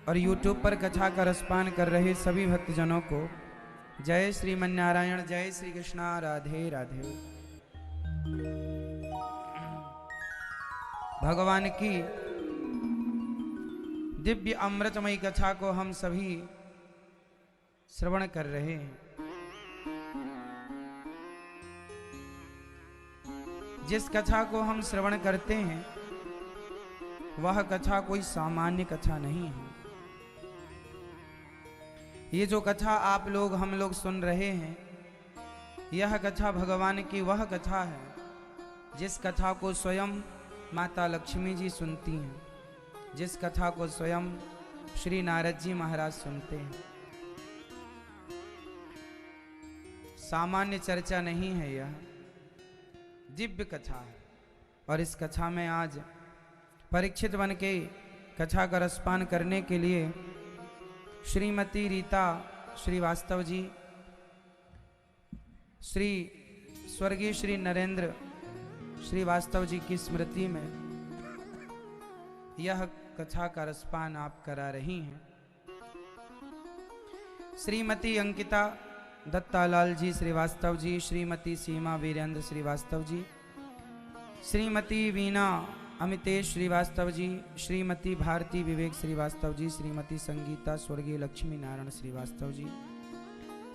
और YouTube पर कथा का रसपान कर रहे सभी भक्तजनों को जय श्रीमन्नारायण, जय श्री कृष्णा, राधे राधे। भगवान की दिव्य अमृतमयी कथा को हम सभी श्रवण कर रहे हैं। जिस कथा को हम श्रवण करते हैं वह कथा कोई सामान्य कथा नहीं है। ये जो कथा आप लोग हम लोग सुन रहे हैं, यह कथा भगवान की वह कथा है जिस कथा को स्वयं माता लक्ष्मी जी सुनती हैं, जिस कथा को स्वयं श्री नारद जी महाराज सुनते हैं। सामान्य चर्चा नहीं है, यह दिव्य कथा है। और इस कथा में आज परीक्षित बन के कथा का रसपान करने के लिए श्रीमती रीता श्रीवास्तव जी, श्री स्वर्गीय श्री नरेंद्र श्रीवास्तव जी की स्मृति में यह कथा का रसपान आप करा रही हैं। श्रीमती अंकिता दत्तालाल जी श्रीवास्तव जी, श्रीमती सीमा वीरेंद्र श्रीवास्तव जी, श्रीमती वीणा अमितेश श्रीवास्तव जी, श्रीमती भारती विवेक श्रीवास्तव जी, श्रीमती संगीता स्वर्गीय लक्ष्मी नारायण श्रीवास्तव जी,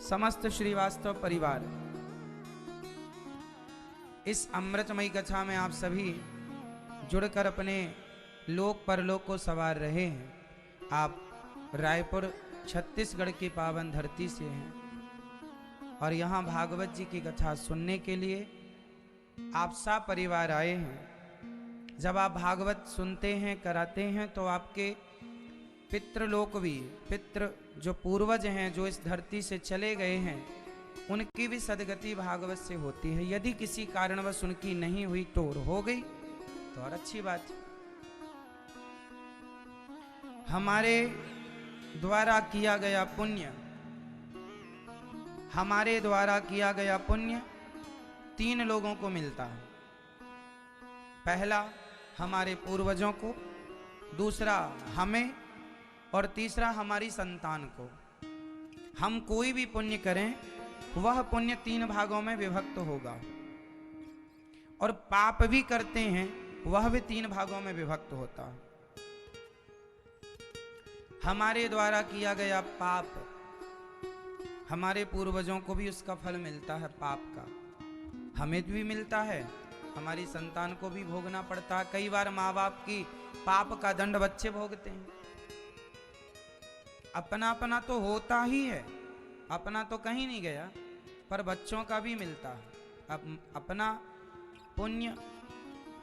समस्त श्रीवास्तव परिवार इस अमृतमयी कथा में आप सभी जुड़कर अपने लोक परलोक को संवार रहे हैं। आप रायपुर छत्तीसगढ़ की पावन धरती से हैं और यहाँ भागवत जी की कथा सुनने के लिए आप सब परिवार आए हैं। जब आप भागवत सुनते हैं, कराते हैं, तो आपके पितृलोक भी, पितृ जो पूर्वज हैं, जो इस धरती से चले गए हैं, उनकी भी सदगति भागवत से होती है। यदि किसी कारणवश उनकी नहीं हुई तो हो गई तो और अच्छी बात है। हमारे द्वारा किया गया पुण्य, हमारे द्वारा किया गया पुण्य 3 लोगों को मिलता है। पहला हमारे पूर्वजों को, दूसरा हमें और तीसरा हमारी संतान को। हम कोई भी पुण्य करें वह पुण्य 3 भागों में विभक्त होगा, और पाप भी करते हैं वह भी 3 भागों में विभक्त होता है। हमारे द्वारा किया गया पाप, हमारे पूर्वजों को भी उसका फल मिलता है पाप का, हमें भी मिलता है, हमारी संतान को भी भोगना पड़ता है। कई बार माँ बाप की पाप का दंड बच्चे भोगते हैं। अपना अपना तो होता ही है, अपना तो कहीं नहीं गया, पर बच्चों का भी मिलता है। अपना पुण्य,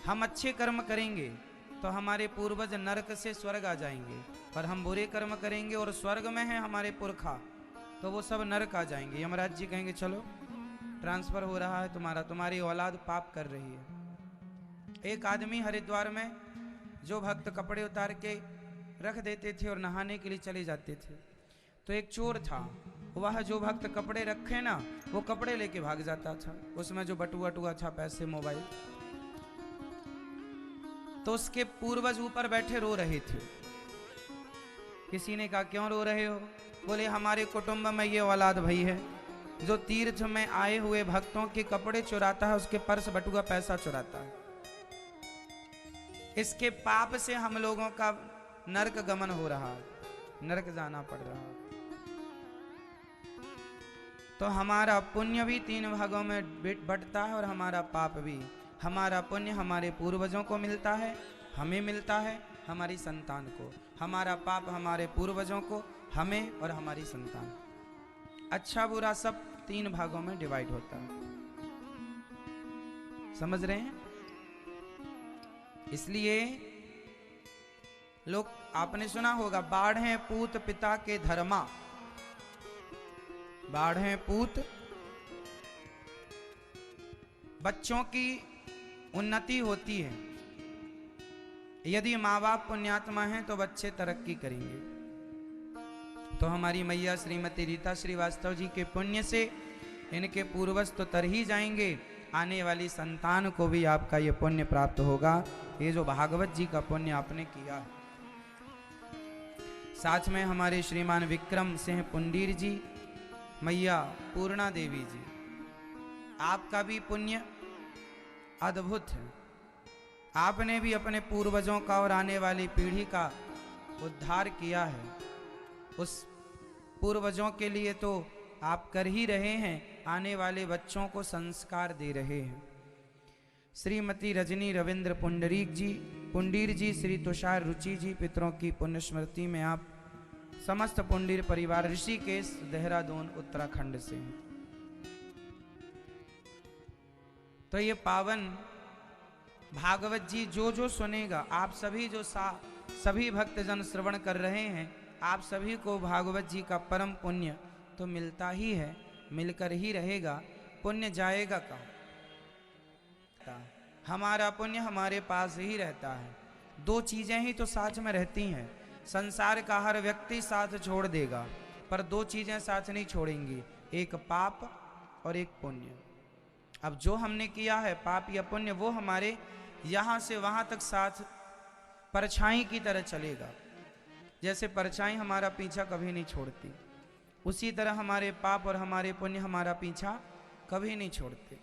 हम अच्छे कर्म करेंगे तो हमारे पूर्वज नरक से स्वर्ग आ जाएंगे, और हम बुरे कर्म करेंगे और स्वर्ग में है हमारे पुरखा, तो वो सब नरक आ जाएंगे। यमराज जी कहेंगे चलो ट्रांसफर हो रहा है तुम्हारा, तुम्हारी औलाद पाप कर रही है। एक आदमी हरिद्वार में, जो भक्त कपड़े उतार के रख देते थे और नहाने के लिए चले जाते थे, तो एक चोर था, वह जो भक्त कपड़े रखे ना, वो कपड़े लेके भाग जाता था, उसमें जो बटुआ टुआ था, पैसे, मोबाइल। तो उसके पूर्वज ऊपर बैठे रो रहे थे। किसी ने कहा क्यों रो रहे हो? बोले हमारे कुटुंब में ये औलाद भई है जो तीर्थ में आए हुए भक्तों के कपड़े चुराता है, उसके पर्स बटुआ पैसा चुराता है। इसके पाप से हम लोगों का नरक गमन हो रहा है, नरक जाना पड़ रहा है। तो हमारा पुण्य भी 3 भागों में बंटता है और हमारा पाप भी। हमारा पुण्य हमारे पूर्वजों को मिलता है, हमें मिलता है, हमारी संतान को। हमारा पाप हमारे पूर्वजों को, हमें और हमारी संतान। अच्छा बुरा सब 3 भागों में डिवाइड होता है। समझ रहे हैं? इसलिए लोग, आपने सुना होगा, बाढ़े पूत पिता के धर्मा, बाढ़े पूत, बच्चों की उन्नति होती है। यदि माँ बाप पुण्यात्मा हैं तो बच्चे तरक्की करेंगे। तो हमारी मैया श्रीमती रीता श्रीवास्तव जी के पुण्य से इनके पूर्वज तो तर ही जाएंगे, आने वाली संतान को भी आपका ये पुण्य प्राप्त होगा। ये जो भागवत जी का पुण्य आपने किया है, साथ में हमारे श्रीमान विक्रम सिंह पुंडीर जी, मैया पूर्णा देवी जी, आपका भी पुण्य अद्भुत है। आपने भी अपने पूर्वजों का और आने वाली पीढ़ी का उद्धार किया है। उस पूर्वजों के लिए तो आप कर ही रहे हैं, आने वाले बच्चों को संस्कार दे रहे हैं। श्रीमती रजनी रविंद्र पुंडीर जी, श्री तुषार रुचि जी, पितरों की पुण्य स्मृति में आप समस्त पुंडीर परिवार ऋषिकेश देहरादून उत्तराखंड से हैं। तो ये पावन भागवत जी जो जो सुनेगा, आप सभी जो सभी भक्तजन श्रवण कर रहे हैं, आप सभी को भागवत जी का परम पुण्य तो मिलता ही है, मिलकर ही रहेगा। पुण्य जाएगा कहाँ? हमारा पुण्य हमारे पास ही रहता है। दो चीजें ही तो साथ में रहती हैं। संसार का हर व्यक्ति साथ छोड़ देगा, पर दो चीजें साथ नहीं छोड़ेंगी, एक पाप और एक पुण्य। अब जो हमने किया है पाप या पुण्य, वो हमारे यहाँ से वहाँ तक साथ परछाई की तरह चलेगा। जैसे परछाई हमारा पीछा कभी नहीं छोड़ती, उसी तरह हमारे पाप और हमारे पुण्य हमारा पीछा कभी नहीं छोड़ते।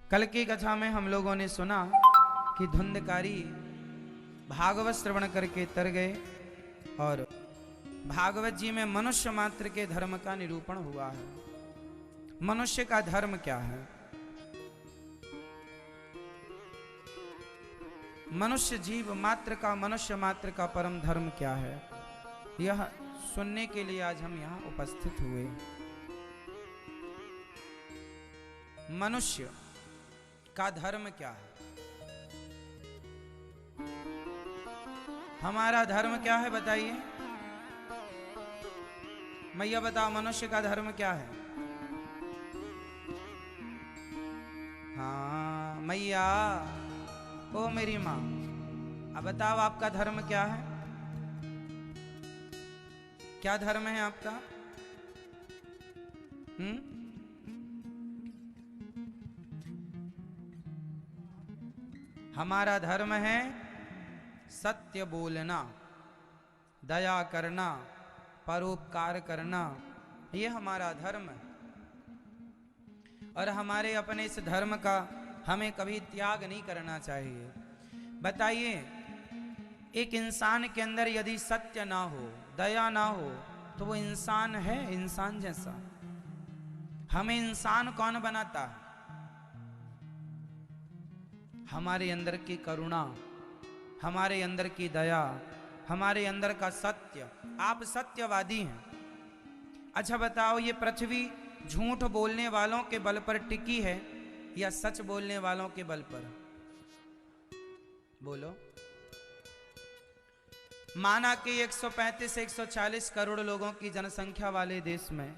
कल की कथा में हम लोगों ने सुना कि धुंधकारी भागवत श्रवण करके तर गए और भागवत जी में मनुष्य मात्र के धर्म का निरूपण हुआ है। मनुष्य का धर्म क्या है? मनुष्य जीव मात्र का, मनुष्य मात्र का परम धर्म क्या है, यह सुनने के लिए आज हम यहाँ उपस्थित हुए। मनुष्य का धर्म क्या है? हमारा धर्म क्या है बताइए? मैया बताओ, मनुष्य का धर्म क्या है? हाँ मैया, ओ मेरी माँ, अब बताओ आपका धर्म क्या है? क्या धर्म है आपका? हमारा धर्म है सत्य बोलना, दया करना, परोपकार करना, ये हमारा धर्म है। और हमारे अपने इस धर्म का हमें कभी त्याग नहीं करना चाहिए। बताइए, एक इंसान के अंदर यदि सत्य ना हो, दया ना हो, तो वो इंसान है? इंसान जैसा? हमें इंसान कौन बनाता है? हमारे अंदर की करुणा, हमारे अंदर की दया, हमारे अंदर का सत्य। आप सत्यवादी हैं। अच्छा बताओ, ये पृथ्वी झूठ बोलने वालों के बल पर टिकी है या सच बोलने वालों के बल पर? बोलो। माना कि 135 से 140 करोड़ लोगों की जनसंख्या वाले देश में,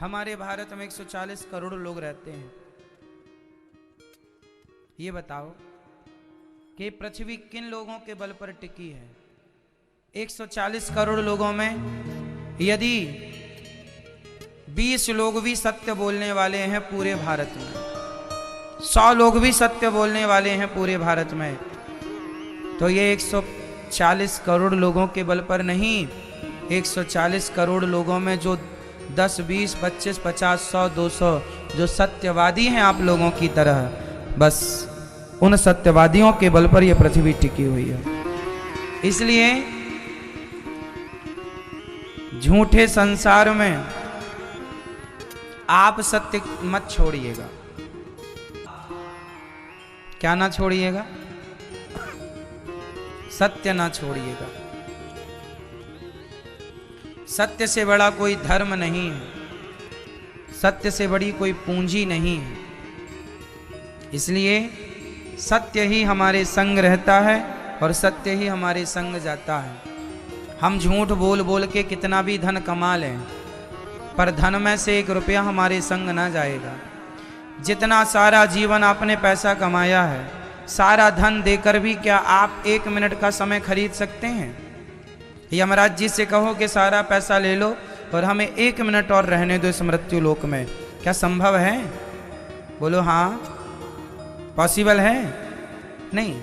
हमारे भारत में 140 करोड़ लोग रहते हैं। ये बताओ कि पृथ्वी किन लोगों के बल पर टिकी है? 140 करोड़ लोगों में यदि 20 लोग भी सत्य बोलने वाले हैं पूरे भारत में, 100 लोग भी सत्य बोलने वाले हैं पूरे भारत में, तो ये 140 करोड़ लोगों के बल पर नहीं, 140 करोड़ लोगों में जो 10, 20, 25, 50, 100, 200 जो सत्यवादी हैं आप लोगों की तरह, बस उन सत्यवादियों के बल पर यह पृथ्वी टिकी हुई है। इसलिए झूठे संसार में आप सत्य मत छोड़िएगा। क्या ना छोड़िएगा? सत्य ना छोड़िएगा। सत्य से बड़ा कोई धर्म नहीं है, सत्य से बड़ी कोई पूंजी नहीं है। इसलिए सत्य ही हमारे संग रहता है और सत्य ही हमारे संग जाता है। हम झूठ बोल बोल के कितना भी धन कमा लें, पर धन में से 1 रुपया हमारे संग ना जाएगा। जितना सारा जीवन आपने पैसा कमाया है, सारा धन देकर भी क्या आप 1 मिनट का समय खरीद सकते हैं? यमराज जी से कहो कि सारा पैसा ले लो और हमें 1 मिनट और रहने दो इस मृत्यु लोक में, क्या संभव है? बोलो हाँ, पॉसिबल है? नहीं।